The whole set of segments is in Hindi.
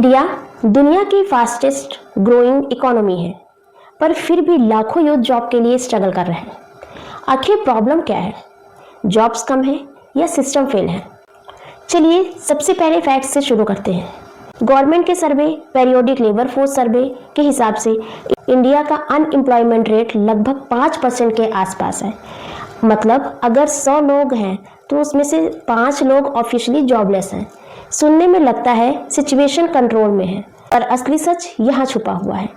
इंडिया दुनिया की फास्टेस्ट ग्रोइंग इकोनॉमी है, पर फिर भी लाखों यूथ जॉब के लिए स्ट्रगल कर रहे हैं। आखिर प्रॉब्लम क्या है? जॉब्स कम है या सिस्टम फेल है? चलिए सबसे पहले फैक्ट से शुरू करते हैं। गवर्नमेंट के सर्वे, पेरियोडिक लेबर फोर्स सर्वे के हिसाब से इंडिया का अनएम्प्लॉयमेंट रेट लगभग 5% के आसपास है। मतलब अगर 100 लोग हैं तो उसमें से 5 लोग ऑफिशियली जॉबलेस हैं। सुनने में लगता है सिचुएशन कंट्रोल में है, पर असली सच यहाँ छुपा हुआ है।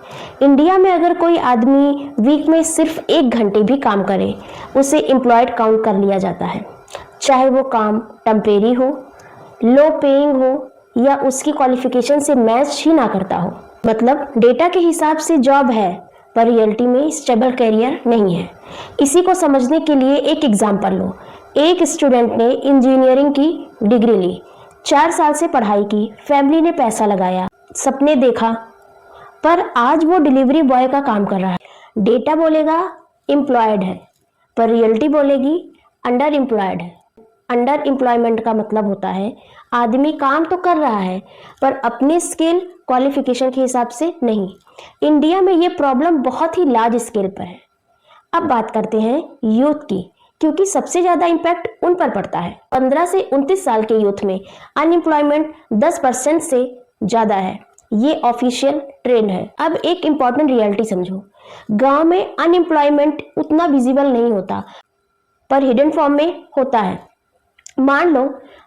इंडिया में अगर कोई आदमी वीक में सिर्फ 1 घंटे भी काम करे, उसे एम्प्लॉयड काउंट कर लिया जाता है, चाहे वो काम टेम्परेरी हो, लो पेइंग हो या उसकी क्वालिफिकेशन से मैच ही ना करता हो। मतलब डेटा के हिसाब से जॉब है, पर रियलिटी में स्टेबल करियर नहीं है। इसी को समझने के लिए एक एग्जाम्पल लो। एक स्टूडेंट ने इंजीनियरिंग की डिग्री ली, 4 साल से पढ़ाई की, फैमिली ने पैसा लगाया, सपने देखा, पर आज वो डिलीवरी बॉय का काम कर रहा है। डेटा बोलेगा एम्प्लॉयड है, पर रियलिटी बोलेगी अंडर एम्प्लॉयड है। अंडर एम्प्लॉयमेंट का मतलब होता है आदमी काम तो कर रहा है, पर अपने स्किल क्वालिफिकेशन के हिसाब से नहीं। इंडिया में ये प्रॉब्लम बहुत ही लार्ज स्केल पर है। अब बात करते हैं यूथ की, क्योंकि सबसे ज्यादा इम्पैक्ट उन पर पड़ता है। 15 से 29 साल के यूथ में अनएम्प्लॉयमेंट 10% से ज्यादा है। ये ऑफिशियल ट्रेंड है। अब एक इम्पॉर्टेंट रियलिटी समझो। गांव में अनएम्प्लॉयमेंट उतना विजिबल नहीं होता, पर हिडन फॉर्म में होता है। मान लो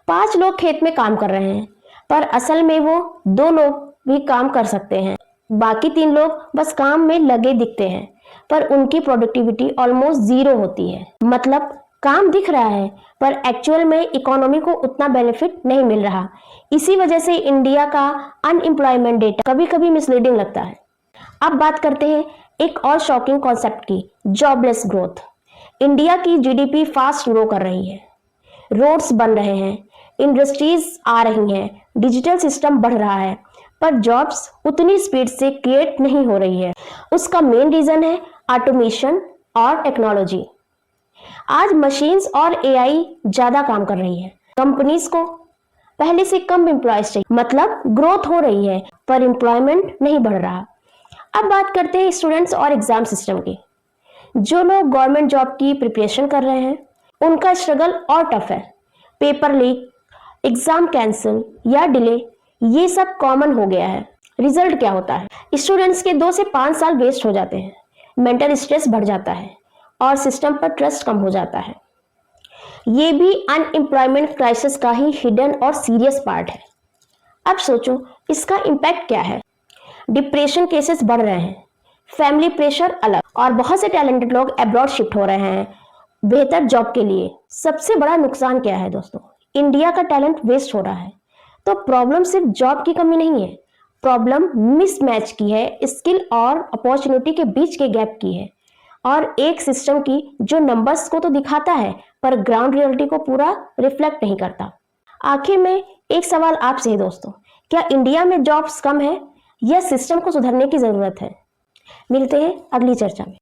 5 लोग खेत में काम कर रहे हैं, पर असल में वो 2 लोग भी काम कर सकते हैं। बाकी 3 लोग बस काम में लगे दिखते हैं, पर उनकी प्रोडक्टिविटी ऑलमोस्ट 0 होती है। मतलब काम दिख रहा है, पर एक्चुअल में इकोनॉमी को उतना बेनिफिट नहीं मिल रहा। इसी वजह से इंडिया का अनएम्प्लॉयमेंट डेटा कभी कभी मिसलीडिंग लगता है। अब बात करते हैं एक और शॉकिंग कॉन्सेप्ट की, जॉबलेस ग्रोथ। इंडिया की जीडीपी फास्ट ग्रो कर रही है, रोड्स बन रहे हैं, इंडस्ट्रीज आ रही हैं, डिजिटल सिस्टम बढ़ रहा है, पर जॉब्स उतनी स्पीड से क्रिएट नहीं हो रही है। उसका मेन रीजन है ऑटोमेशन और टेक्नोलॉजी। आज मशीन्स और एआई ज्यादा काम कर रही है। कंपनीज को पहले से कम एम्प्लॉयज चाहिए, मतलब ग्रोथ हो रही है, पर एम्प्लॉयमेंट नहीं बढ़ रहा। अब बात करते हैं स्टूडेंट्स और एग्जाम सिस्टम की। जो लोग गवर्नमेंट जॉब की प्रिपरेशन कर रहे हैं, उनका स्ट्रगल और टफ है। पेपर लीक, एग्जाम कैंसिल या डिले, ये सब कॉमन हो गया है। रिजल्ट क्या होता है? स्टूडेंट्स के 2 से 5 साल वेस्ट हो जाते हैं, मेंटल स्ट्रेस बढ़ जाता है और सिस्टम पर ट्रस्ट कम हो जाता है। ये भी अनएम्प्लॉयमेंट क्राइसिस का ही हिडन और सीरियस पार्ट है। अब सोचो इसका इम्पैक्ट क्या है। डिप्रेशन केसेस बढ़ रहे हैं, फैमिली प्रेशर अलग, और बहुत से टैलेंटेड लोग अब्रॉड शिफ्ट हो रहे हैं बेहतर जॉब के लिए। सबसे बड़ा नुकसान क्या है दोस्तों? इंडिया का टैलेंट वेस्ट हो रहा है। तो प्रॉब्लम सिर्फ जॉब की कमी नहीं है, प्रॉब्लम मिसमैच की है, स्किल और अपॉर्चुनिटी के बीच के गैप की है, और एक सिस्टम की जो नंबर्स को तो दिखाता है, पर ग्राउंड रियलिटी को पूरा रिफ्लेक्ट नहीं करता। आखिर में एक सवाल आपसे है दोस्तों, क्या इंडिया में जॉब्स कम है या सिस्टम को सुधारने की जरूरत है? मिलते हैं अगली चर्चा में।